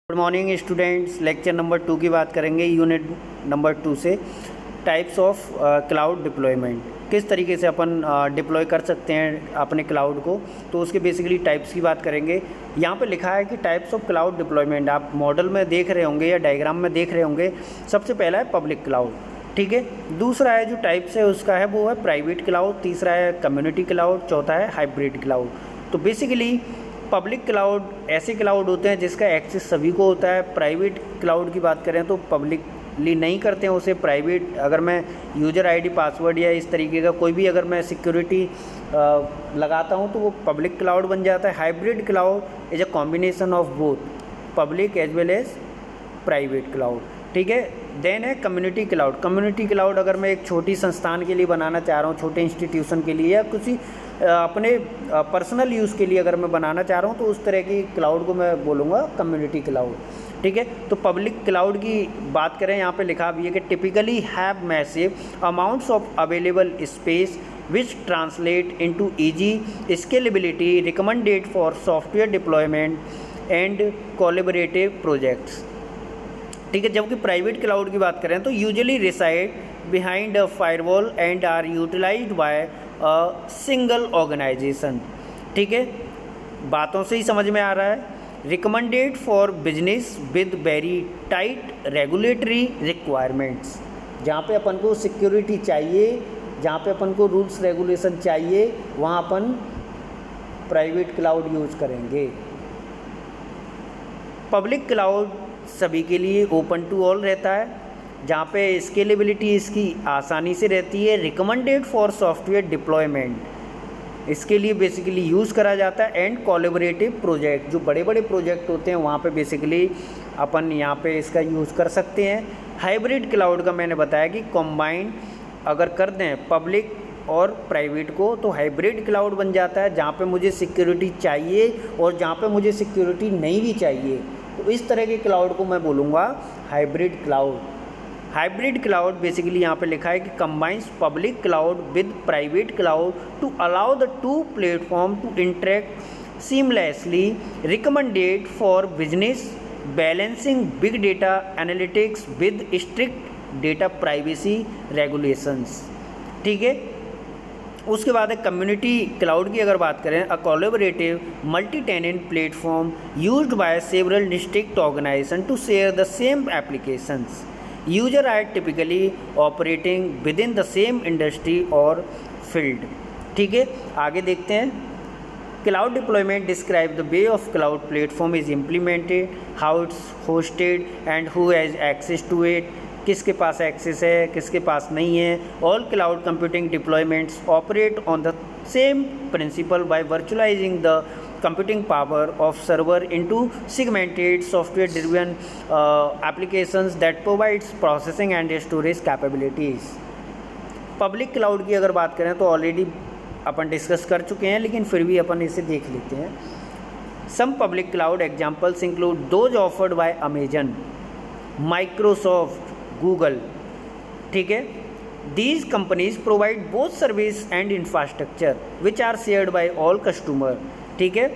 Good morning students. Lecture number 2 की बात करेंगे यूनिट नंबर 2 से। टाइप्स ऑफ क्लाउड डिप्लॉयमेंट, किस तरीके से अपन डिप्लॉय कर सकते हैं अपने क्लाउड को, तो उसके बेसिकली टाइप्स की बात करेंगे। यहाँ पे लिखा है कि टाइप्स ऑफ क्लाउड डिप्लॉयमेंट, आप मॉडल में देख रहे होंगे या डायग्राम में देख रहे होंगे। सबसे पहला है पब्लिक क्लाउड, ठीक है। दूसरा है जो टाइप्स है उसका है वो है प्राइवेट क्लाउड, तीसरा है कम्युनिटी क्लाउड, चौथा है हाइब्रिड क्लाउड। तो बेसिकली पब्लिक क्लाउड ऐसे क्लाउड होते हैं जिसका एक्सेस सभी को होता है। प्राइवेट क्लाउड की बात करें तो पब्लिकली नहीं करते हैं उसे। प्राइवेट अगर मैं यूज़र आईडी पासवर्ड या इस तरीके का कोई भी अगर मैं सिक्योरिटी लगाता हूं तो वो पब्लिक क्लाउड बन जाता है। Hybrid cloud is a combination of both public as well as private cloud, ठीक है। देन है कम्युनिटी क्लाउड। कम्युनिटी क्लाउड अगर मैं एक छोटी संस्थान के लिए बनाना चाह रहा हूँ, छोटे इंस्टीट्यूशन के लिए या किसी अपने पर्सनल यूज़ के लिए अगर मैं बनाना चाह रहा हूँ, तो उस तरह की क्लाउड को मैं बोलूँगा कम्युनिटी क्लाउड, ठीक है। तो पब्लिक क्लाउड की बात करें, यहाँ पे लिखा भी है कि typically have massive amounts of available space which translate into easy scalability recommended for software deployment and collaborative projects, ठीक है। जबकि प्राइवेट क्लाउड की बात करें तो usually reside behind a firewall and are utilised by a single organisation, ठीक है। बातों से ही समझ में आ रहा है। Recommended for business with very tight regulatory requirements, जहाँ पे अपन को सिक्योरिटी चाहिए, जहाँ पे अपन को रूल्स रेगुलेशन चाहिए, वहाँ अपन प्राइवेट क्लाउड यूज करेंगे। पब्लिक क्लाउड सभी के लिए ओपन टू ऑल रहता है, जहाँ पे स्केलेबिलिटी इसकी आसानी से रहती है। रिकमेंडेड फॉर सॉफ्टवेयर डिप्लॉयमेंट, इसके लिए बेसिकली यूज़ करा जाता है। एंड कोलैबोरेटिव प्रोजेक्ट, जो बड़े बड़े प्रोजेक्ट होते हैं वहाँ पे बेसिकली अपन यहाँ पे इसका यूज़ कर सकते हैं। हाइब्रिड क्लाउड का मैंने बताया कि कॉम्बाइन अगर कर दें पब्लिक और प्राइवेट को तो हाइब्रिड क्लाउड बन जाता है, जहाँ पे मुझे सिक्योरिटी चाहिए और जहाँ पे मुझे सिक्योरिटी नहीं भी चाहिए, तो इस तरह के क्लाउड को मैं बोलूँगा hybrid cloud. Hybrid cloud basically यहाँ पे लिखा है कि combines public cloud with private cloud to allow the two platform to interact seamlessly, recommended for business balancing big data analytics with strict data privacy regulations, ठीक है। उसके बाद है कम्युनिटी क्लाउड की अगर बात करें, a collaborative multi tenant platform used by several district organisation to share the same applications. User are typically operating with in the same industry और फील्ड, ठीक है। आगे देखते हैं। Cloud deployment describe the way of cloud platform is implemented, how it's hosted and who has access to it, किसके पास access है, किसके पास नहीं है। All cloud computing deployments operate on the same principle by virtualizing the computing power of server into segmented software driven applications that provides processing and storage capabilities। Public cloud की अगर बात करें तो ऑलरेडी अपन डिस्कस कर चुके हैं, लेकिन फिर भी अपन इसे देख लेते हैं। Some public cloud examples include those offered by Amazon, Microsoft, Google, ठीक है। These companies provide both service and infrastructure which are shared by all customer, ठीक है।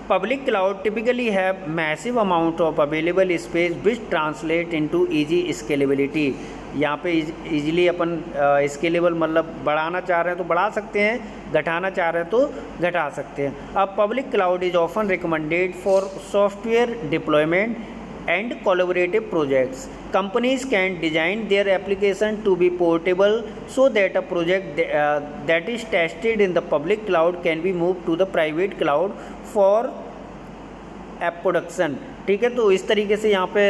Public cloud typically have massive amount of available space which translate into easy scalability. यहाँ पे easily अपन scalable मतलब बढ़ाना चाह रहे हैं तो बढ़ा सकते हैं, घटाना चाह रहे हैं तो घटा सकते हैं। अब public cloud is often recommended for software deployment and collaborative projects. Companies can design their application to be portable so that a project that is tested in the public cloud can be moved to the private cloud for app production, ठीक है। तो इस तरीके से यहाँ पे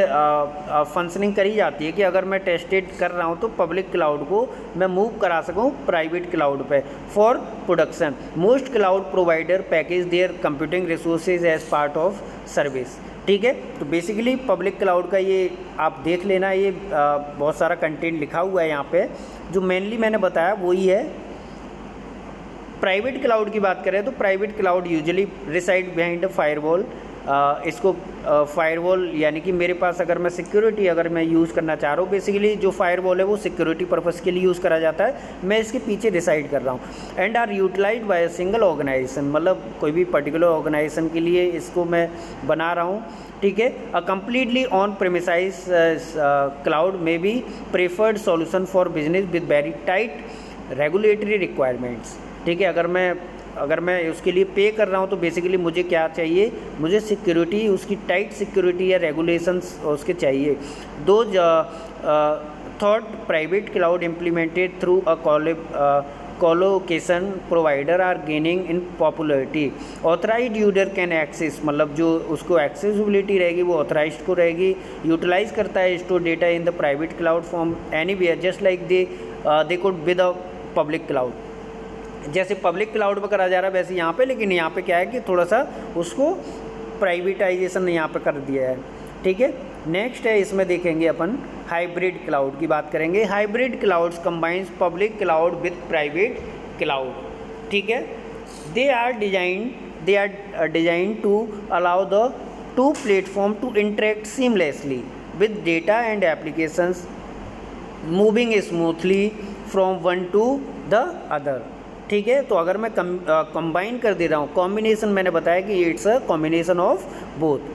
functioning करी जाती है कि अगर मैं टेस्टेड कर रहा हूँ तो पब्लिक क्लाउड को मैं मूव करा सकूँ प्राइवेट क्लाउड पे for production. Most cloud provider package their computing resources as part of service, ठीक है। तो बेसिकली पब्लिक क्लाउड का ये आप देख लेना, ये बहुत सारा कंटेंट लिखा हुआ है यहाँ पे। जो मेनली मैंने बताया वही है। प्राइवेट क्लाउड की बात करें तो private cloud usually reside behind a firewall इसको फायरवॉल, यानी कि मेरे पास अगर मैं सिक्योरिटी अगर मैं यूज़ करना चाह रहा हूँ, बेसिकली जो फायरवॉल है वो सिक्योरिटी पर्पज़ के लिए यूज़ करा जाता है, मैं इसके पीछे डिसाइड कर रहा हूँ। And are utilise by a single organisation, मतलब कोई भी पर्टिकुलर ऑर्गेनाइजेशन के लिए इसको मैं बना रहा हूँ, ठीक है। अ कम्प्लीटली ऑन प्रेमिसाइज क्लाउड में be preferred solution for business with very tight regulatory requirements, ठीक है। अगर मैं उसके लिए पे कर रहा हूँ तो बेसिकली मुझे क्या चाहिए, मुझे सिक्योरिटी, उसकी टाइट सिक्योरिटी या रेगुलेशंस उसके चाहिए। Though thought private cloud implemented through a colocation provider are gaining in popularity. Authorised user can access, मतलब जो उसको एक्सेसिबिलिटी रहेगी वो ऑथराइज्ड को रहेगी। यूटिलाइज करता है store data in the private cloud from anywhere just like they could with a public cloud. जैसे पब्लिक क्लाउड पर करा जा रहा है वैसे यहाँ पे, लेकिन यहाँ पे क्या है कि थोड़ा सा उसको प्राइवेटाइजेशन यहाँ पे कर दिया है, ठीक है। नेक्स्ट है, इसमें देखेंगे अपन हाइब्रिड क्लाउड की बात करेंगे। Hybrid clouds combines public cloud with private cloud, ठीक है। They are design to allow the two platform to interact seamlessly with data and applications moving smoothly from one to the other, ठीक है। तो अगर मैं कंबाइन कर दे रहा हूँ, कॉम्बिनेशन मैंने बताया कि it's a combination of both.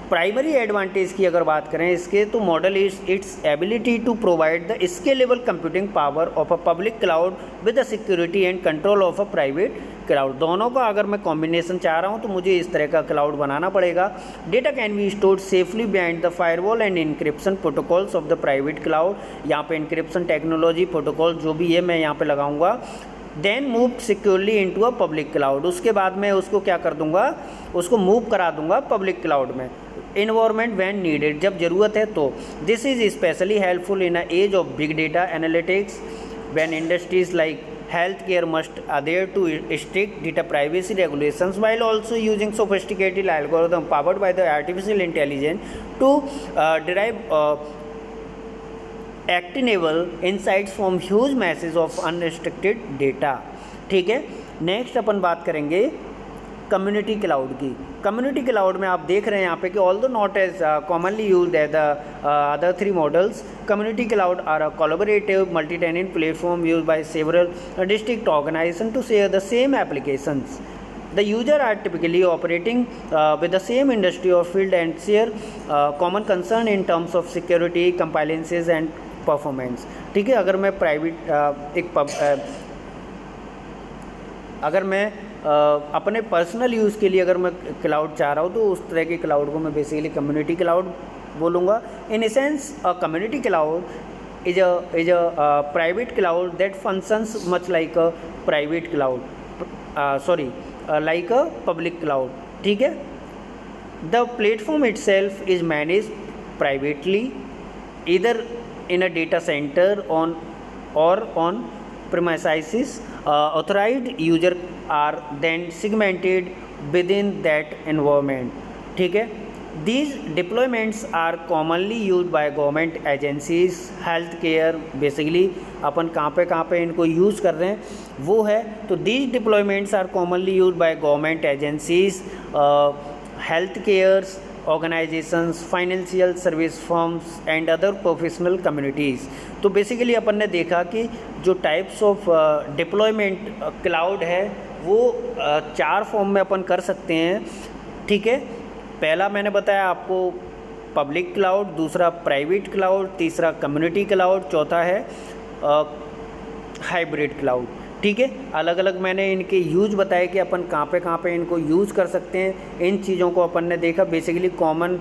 Primary advantage की अगर बात करें इसके, तो model is its ability to provide the scalable computing power of a public cloud with the security and control of a private cloud. दोनों का अगर मैं कॉम्बिनेशन चाह रहा हूँ तो मुझे इस तरह का क्लाउड बनाना पड़ेगा। Data can be stored safely behind the firewall and encryption protocols of the private cloud. यहाँ पे इंक्रिप्शन टेक्नोलॉजी प्रोटोकॉल जो भी है मैं यहाँ पे लगाऊंगा। Then move securely into a public cloud, उसके बाद मैं उसको क्या कर दूंगा, उसको मूव करा दूंगा पब्लिक क्लाउड में। इन्वायरमेंट व्हेन नीडेड, जब ज़रूरत है तो। This is specially helpful in a age of big data analytics when industries like healthcare must adhere to strict data privacy regulations while also using sophisticated algorithm powered by the artificial intelligence to derive actionable insights from huge masses of unrestricted data, ठीक है। Next अपन बात करेंगे community cloud की। Community cloud में आप देख रहे हैं यहाँ पे कि although not as commonly used as the other three models, community cloud are a collaborative multi tenant platform used by several district organisation to share the same applications. The user are typically operating with the same industry or field and share common concern in terms of security, compliances and performance, ठीक है। अगर मैं private अगर मैं अपने personal use के लिए अगर मैं क्लाउड चाह रहा हूँ तो उस तरह के क्लाउड को मैं बेसिकली कम्युनिटी क्लाउड बोलूँगा। In essence a community cloud is a private cloud that functions much like a private cloud, like a public cloud, ठीक है। The platform itself is managed privately either in a data center or on premises. Authorized user are then segmented within that environment, ठीक है। These deployments are commonly used by government agencies, health care, basically अपन कहाँ पे इनको use कर रहे हैं वो है। तो these deployments are commonly used by government agencies, health cares, organizations, financial service firms and other professional communities। तो बेसिकली अपन ने देखा कि जो टाइप्स ऑफ डिप्लॉयमेंट क्लाउड है वो 4 फॉर्म में अपन कर सकते हैं, ठीक है। पहला मैंने बताया आपको पब्लिक क्लाउड, दूसरा प्राइवेट क्लाउड, तीसरा कम्युनिटी क्लाउड, चौथा है हाइब्रिड क्लाउड, ठीक है। अलग अलग मैंने इनके यूज़ बताए कि अपन कहाँ पे इनको यूज़ कर सकते हैं। इन चीज़ों को अपन ने देखा। बेसिकली कॉमन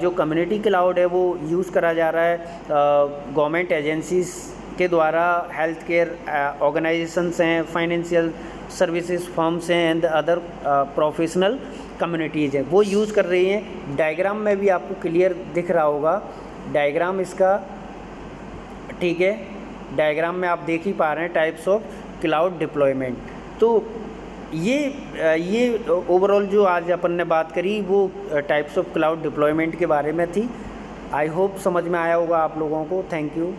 जो कम्युनिटी क्लाउड है वो यूज़ करा जा रहा है गवर्नमेंट एजेंसीज के द्वारा, हेल्थ केयर ऑर्गेनाइजेशंस हैं, फाइनेंशियल सर्विसेज फर्म्स हैं एंड अदर प्रोफेशनल कम्युनिटीज़ हैं, वो यूज़ कर रही हैं। डायग्राम में भी आपको क्लियर दिख रहा होगा डायग्राम इसका, ठीक है। डायग्राम में आप देख ही पा रहे हैं टाइप्स ऑफ क्लाउड डिप्लॉयमेंट। तो ये ओवरऑल जो आज अपन ने बात करी वो टाइप्स ऑफ क्लाउड डिप्लॉयमेंट के बारे में थी। आई होप समझ में आया होगा आप लोगों को। Thank you.